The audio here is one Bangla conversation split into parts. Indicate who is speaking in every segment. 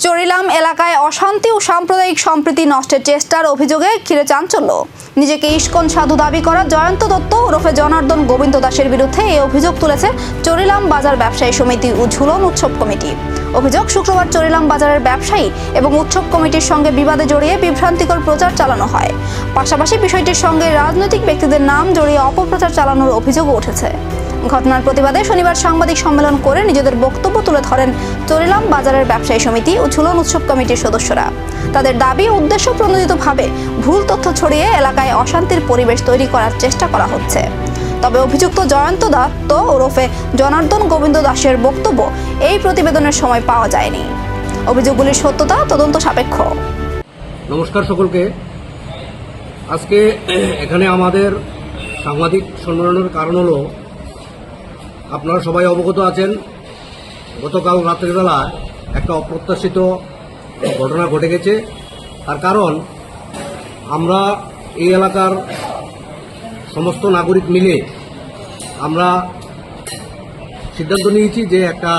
Speaker 1: চরিলাম এলাকায় অশান্তি ও সাম্প্রদায়িক সম্প্রীতি নষ্টের চেষ্টার অভিযোগে ঘিরে চাঞ্চল্য। নিজেকে ইস্কন সাধু দাবি করা জয়ন্ত দত্ত ওরফে জনার্দন গোবিন্দ দাসের বিরুদ্ধে এই অভিযোগ তুলেছে চরিলাম বাজার ব্যবসায়ী সমিতি ও ঝুলন উৎসব কমিটি। অভিযোগ, শুক্রবার চরিলাম বাজারের ব্যবসায়ী এবং উৎসব কমিটির সঙ্গে বিবাদে জড়িয়ে বিভ্রান্তিকর প্রচার চালানো হয়। পাশাপাশি বিষয়টির সঙ্গে রাজনৈতিক ব্যক্তিদের নাম জড়িয়ে অপপ্রচার চালানোর অভিযোগও উঠেছে। ঘটনার প্রতিবাদে শনিবার সাংবাদিক সম্মেলন করে নিজেদের বক্তব্য তুলে ধরেন চরিলাম বাজারের ব্যবসায়ী সমিতি ও ঝুলন উৎসব কমিটির সদস্যরা। তাদের দাবি, উদ্দেশ্য প্রণোদিতভাবে ভুল তথ্য ছড়িয়ে এলাকায় অশান্তির পরিবেশ তৈরি করার চেষ্টা করা হচ্ছে। তবে অভিযুক্ত জয়ন্ত দত্ত ওরফে জনার্দন গোবিন্দ দাসের বক্তব্য এই প্রতিবেদনের সময় পাওয়া যায়নি। অভিযোগগুলির সত্যতা তদন্ত সাপেক্ষ।
Speaker 2: নমস্কার সকলকে। আজকে এখানে আমাদের সাংবাদিক সম্মেলনের কারণ হলো, আপনারা সবাই অবগত আছেন, গতকাল রাতের বেলা একটা অপ্রত্যাশিত ঘটনা ঘটে গেছে। তার কারণ, আমরা এই এলাকার সমস্ত নাগরিক মিলে আমরা সিদ্ধান্ত নিয়েছি যে একটা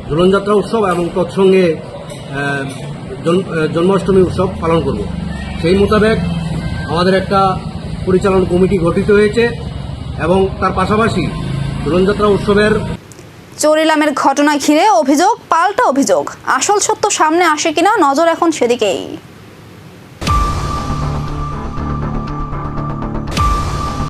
Speaker 2: ঝুলনযাত্রা উৎসব এবং তৎসঙ্গে জন্মাষ্টমী উৎসব পালন করব। সেই মোতাবেক আমাদের একটা পরিচালন কমিটি গঠিত হয়েছে এবং তার পাশাপাশি ঝুলনযাত্রা উৎসবের
Speaker 1: চরিলামের ঘটনা ঘিরে অভিযোগ পাল্টা অভিযোগ। আসল সত্য সামনে আসে কিনা নজর এখন সেদিকেই।